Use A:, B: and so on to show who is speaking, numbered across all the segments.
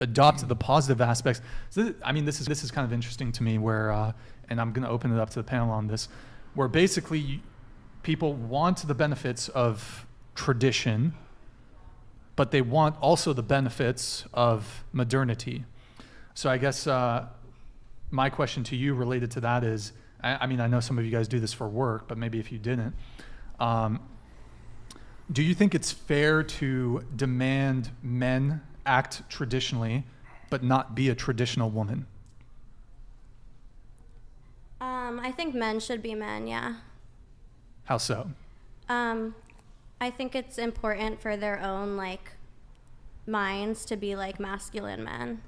A: adopt the positive aspects. So this is kind of interesting to me where, and I'm going to open it up to the panel on this, where basically people want the benefits of tradition, but they want also the benefits of modernity. So I guess my question to you related to that is, I know some of you guys do this for work, but maybe if you didn't, do you think it's fair to demand men act traditionally, but not be a traditional woman?
B: I think men should be men, yeah.
A: How so?
B: I think it's important for their own, minds to be, masculine men.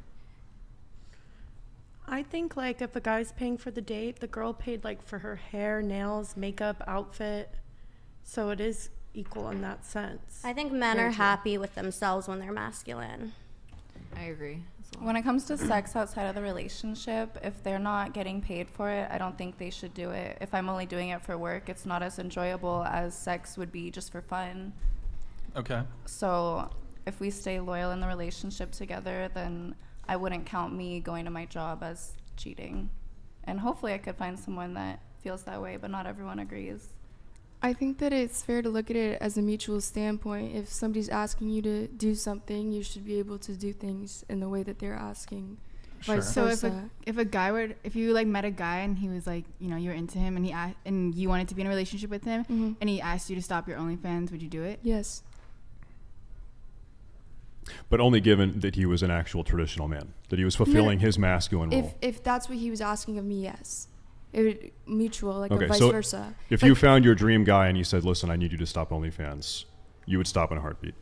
C: I think, if a guy's paying for the date, the girl paid, for her hair, nails, makeup, outfit. So it is equal in that sense.
B: I think men are happy with themselves when they're masculine.
D: I agree as well.
E: When it comes to sex outside of the relationship, if they're not getting paid for it, I don't think they should do it. If I'm only doing it for work, it's not as enjoyable as sex would be just for fun.
A: Okay.
E: So if we stay loyal in the relationship together, then I wouldn't count me going to my job as cheating. And hopefully I could find someone that feels that way, but not everyone agrees.
F: I think that it's fair to look at it as a mutual standpoint. If somebody's asking you to do something, you should be able to do things in the way that they're asking.
A: Sure.
D: So if you met a guy and he was you're into him and you wanted to be in a relationship with him,
F: mm-hmm.
D: and he asked you to stop your OnlyFans, would you do it?
F: Yes.
G: But only given that he was an actual traditional man, that he was fulfilling his masculine role.
F: If that's what he was asking of me, yes. It would mutual,
G: okay,
F: or vice
G: so
F: versa.
G: If you found your dream guy and you said, listen, I need you to stop OnlyFans, you would stop in a heartbeat.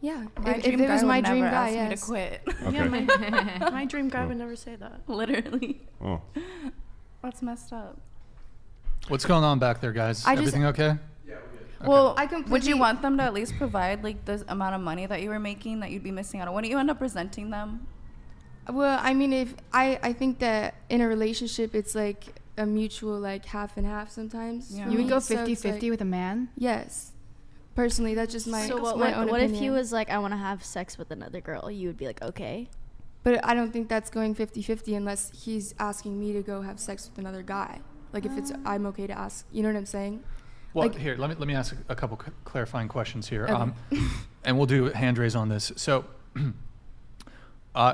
F: Yeah.
E: If
F: it was my dream guy,
E: yes.
F: yes.
E: Me to quit.
G: Okay.
C: Yeah, my dream guy would never say that.
E: Literally.
G: Oh.
E: That's messed up.
A: What's going on back there, guys? Everything okay? Yeah, we're good.
E: Well, would you want them to at least provide the amount of money that you were making that you'd be missing out on? Wouldn't you end up resenting them?
F: Well, if I think that in a relationship, it's a mutual half and half sometimes.
D: Yeah. You would go 50-50 with a man?
F: Yes. Personally, that's just my
B: So
F: own
B: what
F: opinion.
B: if he was I want to have sex with another girl? You would be okay.
F: But I don't think that's going 50-50 unless he's asking me to go have sex with another guy. If it's I'm okay to ask. You know what I'm saying?
A: Well, here, let me ask a couple clarifying questions here.
F: Okay.
A: And we'll do hand raise on this. So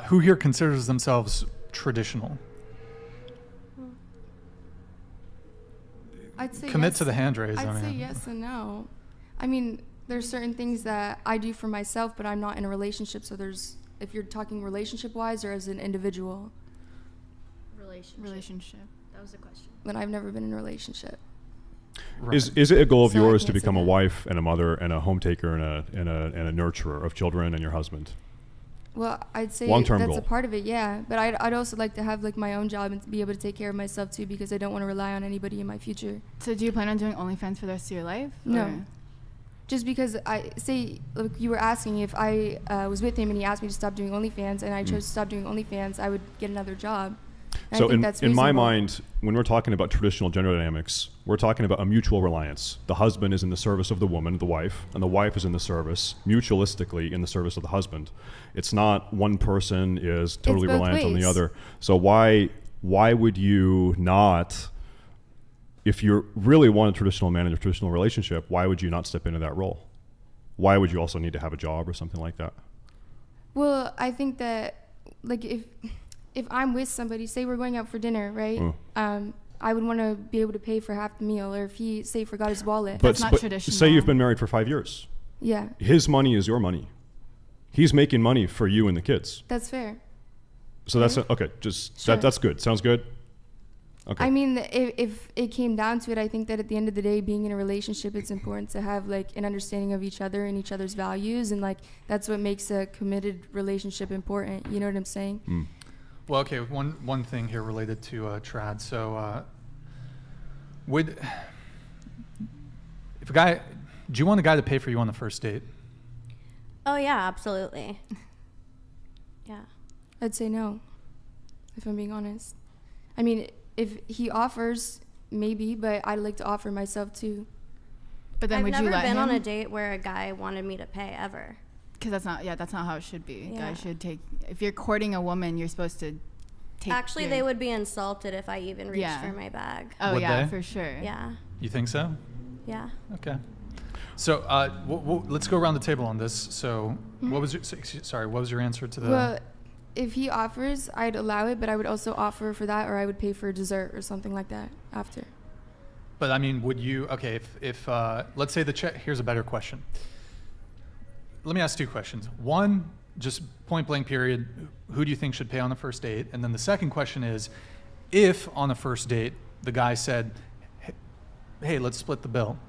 A: who here considers themselves traditional?
F: I'd say
A: Commit
F: yes.
A: to the hand raise.
F: I'd say yes and no. There's certain things that I do for myself, but I'm not in a relationship. So if you're talking relationship-wise or as an individual.
D: Relationship.
B: That was the question.
F: Then I've never been in a relationship.
A: Right.
G: Is it a goal of
F: So I
G: yours
F: can't
G: to become
F: say
G: a
F: that.
G: wife and a mother and a home taker and a nurturer of children and your husband?
F: Well, I'd say
G: Long-term
F: that's
G: goal.
F: a part of it, yeah. But I'd also like to have my own job and be able to take care of myself too, because I don't want to rely on anybody in my future.
D: So do you plan on doing OnlyFans for the rest of your life?
F: No.
D: Or?
F: Just because you were asking if I was with him and he asked me to stop doing OnlyFans and I chose to stop doing OnlyFans, I would get another job. And
G: So
F: I think that's
G: in my
F: reasonable.
G: mind, when we're talking about traditional gender dynamics, we're talking about a mutual reliance. The husband is in the service of the woman, the wife, and the wife is in the service, mutualistically in the service of the husband. It's not one person is totally
F: both
G: reliant on the
F: ways.
G: other. So why would you not, if you really want a traditional man in a traditional relationship, why would you not step into that role? Why would you also need to have a job or something like that?
F: Well, I think that if I'm with somebody, say we're going out for dinner, right? I would want to be able to pay for half the meal, or if he forgot his wallet.
D: That's not traditional.
G: Say you've been married for 5 years.
F: Yeah,
G: His money is your money. He's making money for you and the kids.
F: that's fair.
G: So that's okay.
F: Sure.
G: That's good. Sounds good. Okay.
F: If it came down to it, I think that at the end of the day, being in a relationship, it's important to have an understanding of each other and each other's values, and that's what makes a committed relationship important. You know what I'm saying?
A: Well, okay, one thing here related to trad. So do you want a guy to pay for you on the first date?
B: Oh yeah, absolutely. Yeah.
F: I'd say no, if I'm being honest. If he offers, maybe, but I'd like to offer myself too.
D: But then
B: I've
D: would
B: never
D: you let
B: been
D: him?
B: on a date where a guy wanted me to pay ever.
D: Because that's not how it should be.
B: Yeah.
D: Guys should take. If you're courting a woman, you're supposed to take.
B: Actually, they would be insulted if I even reached
D: Yeah.
B: for my bag.
D: Oh
A: Would
D: yeah,
A: they?
D: for sure.
B: Yeah.
A: You think so?
B: Yeah.
A: Okay. So let's go around the table on this. So what was your answer to the?
F: Well, if he offers, I'd allow it, but I would also offer for that, or I would pay for dessert or something like that after.
A: But I mean, would you? Okay, if let's say the check. Here's a better question. Let me ask 2 questions. One, just point blank period. Who do you think should pay on the first date? And then the second question is, if on the first date the guy said, "Hey, let's split the bill,"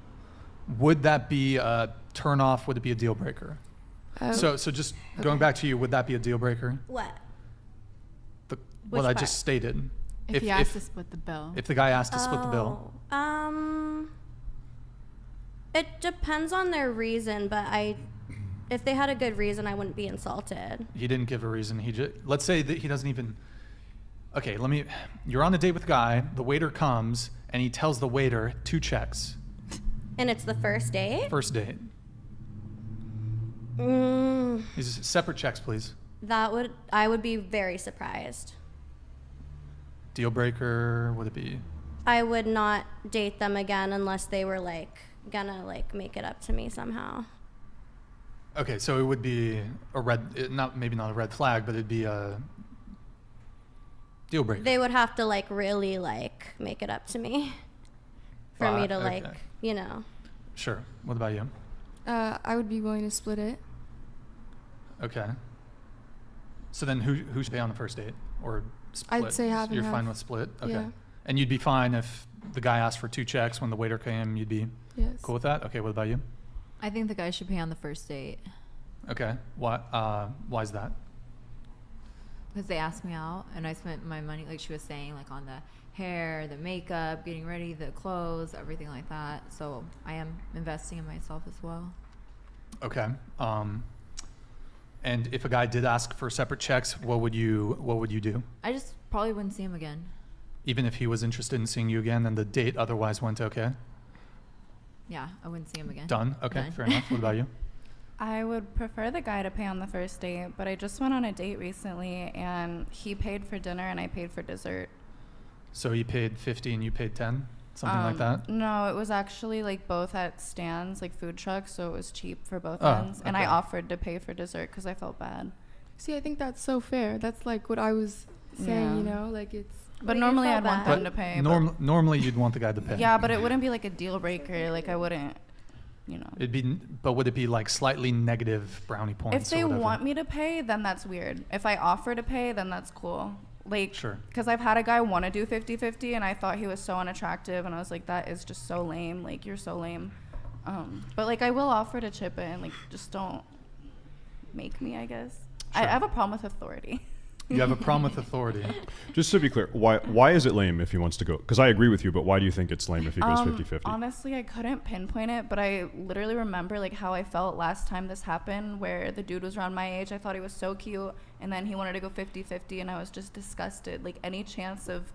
A: would that be a turn off? Would it be a deal breaker? So just going back to you, would that be a deal breaker?
B: What?
A: What
B: Which
A: I
B: part?
A: just stated.
D: If he asked to split the bill.
A: If the guy asked to split the bill.
B: It depends on their reason, but if they had a good reason, I wouldn't be insulted.
A: He didn't give a reason. Let's say that he doesn't even. Okay, you're on a date with a guy. The waiter comes and he tells the waiter 2 checks.
B: And it's the first date?
A: First date. These separate checks, please.
B: I would be very surprised.
A: Deal breaker? Would it be?
B: I would not date them again unless they were like gonna like make it up to me somehow.
A: Okay, so it would be maybe not a red flag, but it'd be a deal breaker.
B: They would have to like really like make it up to me for me to
A: okay.
B: like, you know.
A: Sure. What about you?
F: I would be willing to split it.
A: Okay. So then who should pay on the first date? Or split?
F: I'd say half and
A: You're
F: half.
A: fine with split? Okay.
F: Yeah.
A: And you'd be fine if the guy asked for 2 checks when the waiter came, you'd be
F: Yes.
A: cool with that? Okay, what about you?
H: I think the guy should pay on the first date
A: Okay. Why is that?
H: because they asked me out and I spent my money, like she was saying, like on the hair, the makeup, getting ready, the clothes, everything like that. So I am investing in myself as well.
A: Okay. And if a guy did ask for separate checks, what would you do?
H: I just probably wouldn't see him again.
A: Even if he was interested in seeing you again and the date otherwise went okay?
H: Yeah, I wouldn't see him again.
A: Done? Okay,
H: Done.
A: fair enough. What about you?
E: I would prefer the guy to pay on the first date, but I just went on a date recently and he paid for dinner and I paid for dessert.
A: So he paid 50 and you paid 10? Something like that?
E: No, it was actually like both at stands, like food trucks, so it was cheap for both
A: Oh,
E: ends. And I
A: okay.
E: offered to pay for dessert because I felt bad.
F: See, I think that's so fair. That's like what I was saying, you
E: Yeah.
F: know, like it's.
E: But
B: you
E: normally
B: felt
E: I'd want
B: bad.
E: them to pay.
A: Normally you'd want the guy to pay.
E: Yeah, but it wouldn't be like a deal breaker. Like I wouldn't, you know.
A: But would it be like slightly negative brownie points?
E: If they
A: or whatever?
E: want me to pay, then that's weird. If I offer to pay, then that's cool. Like,
A: Sure.
E: because I've had a guy want to do 50-50 and I thought he was so unattractive and I was like, that is just so lame. Like, you're so lame. But like, I will offer to chip in. Like, just don't make me, I guess. I
A: Sure.
E: have a problem with authority.
A: You have a problem with authority.
G: Just to be clear, why is it lame if he wants to go? Because I agree with you, but why do you think it's lame if he goes 50-50?
E: Honestly, I couldn't pinpoint it, but I literally remember like how I felt last time this happened, where the dude was around my age. I thought he was so cute, and then he wanted to go 50-50, and I was just disgusted. Like any chance of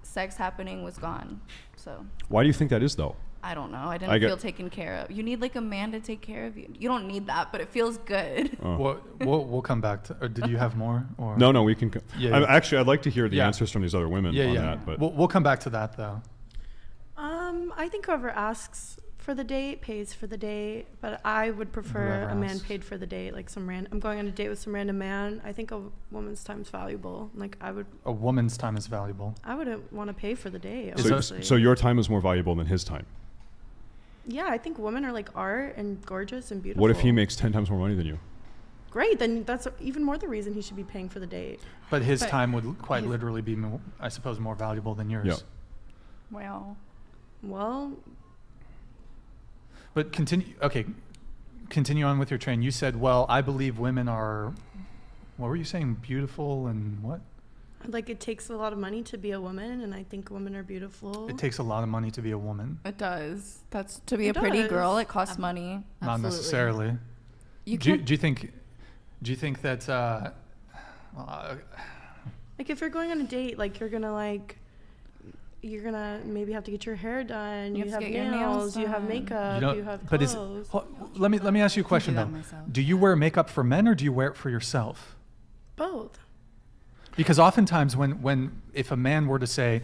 E: sex happening was gone. So
G: Why do you think that is, though?
E: I don't know. I didn't feel taken care of. You need like a man to take care of you. You don't need that, but it feels good.
A: Well, we'll come back to. Or did you have more? Or
G: No, we can.
A: Yeah.
G: Actually, I'd like to hear the
A: Yeah.
G: answers from these other women on that. But
A: We'll come back to that though.
C: I think whoever asks for the date pays for the date, but I would prefer
A: Whoever
C: a man
A: asks.
C: paid for the date. Like I'm going on a date with some random man. I think a woman's time's valuable. Like I
A: A woman's time is valuable.
C: wouldn't want to pay for the date.
A: Is
G: so,
C: Honestly.
G: so your time is more valuable than his time.
C: Yeah, I think women are like art and gorgeous and beautiful.
G: What if he makes 10 times more money than you?
C: Great, then that's even more the reason he should be paying for the date.
A: But his
C: But
A: time would quite
C: his-
A: literally be, I suppose, more valuable than yours.
G: Yeah.
E: Well,
C: Well,
A: But continue on with your train. You said, well, I believe women are, what were you saying, beautiful and what?
C: like it takes a lot of money to be a woman, and I think women are beautiful.
A: It takes a lot of money to be a woman.
E: it does. That's to be
C: It
E: a pretty
C: does.
E: girl. It costs money.
A: Not
H: Absolutely.
A: necessarily.
H: You
A: Do
H: can't.
A: you think that,
C: Like if you're going on a date, like you're gonna maybe have to get your hair done.
E: You
C: You
E: have
C: have
E: to get your nails
C: nails. You have
E: done.
C: makeup.
A: you don't,
C: You have
A: but
C: clothes.
A: let me ask you a
D: do
A: question
D: that
A: though.
D: myself.
A: Do you wear makeup for men or do you wear it for yourself?
C: Both.
A: Because oftentimes when if a man were to say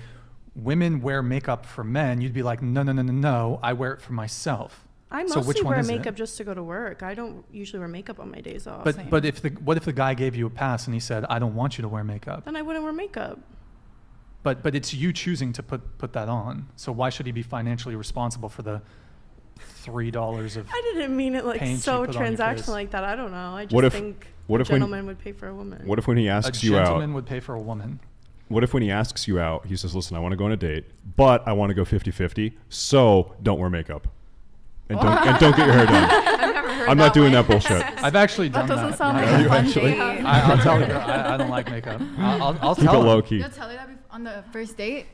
A: women wear makeup for men, you'd be like, no, I wear it for myself.
C: I
A: So
C: mostly
A: which one
C: wear
A: is it?
C: makeup just to go to work. I don't usually wear makeup on my days off.
A: But what if the guy gave you a pass and he said, I don't want you to wear makeup?
C: Then I wouldn't wear makeup.
A: But it's you choosing to put that on. So why should he be financially responsible for the $3 of
C: I didn't mean it like
A: paint you
C: so
A: put on your face?
C: transactional like that. I don't know. I just
G: What if-
C: think
G: what
C: a
G: if when-
C: gentleman would pay for a woman.
G: What if when he
A: a
G: asks you out,
A: gentleman would pay for a woman?
G: what if when he asks you out, he says, listen, I want to go on a date, but I want to go 50-50, so don't wear makeup. And don't get your hair done.
H: I've never heard
G: I'm not doing
H: one.
G: that bullshit.
A: I've actually done
E: That doesn't
A: that.
E: sound
A: Yeah.
E: like
G: you
E: a fun
G: actually?
E: date.
A: I'll tell her I don't like makeup. I'll
G: Keep it
A: tell her.
G: low key.
D: You'll tell her that on the first date.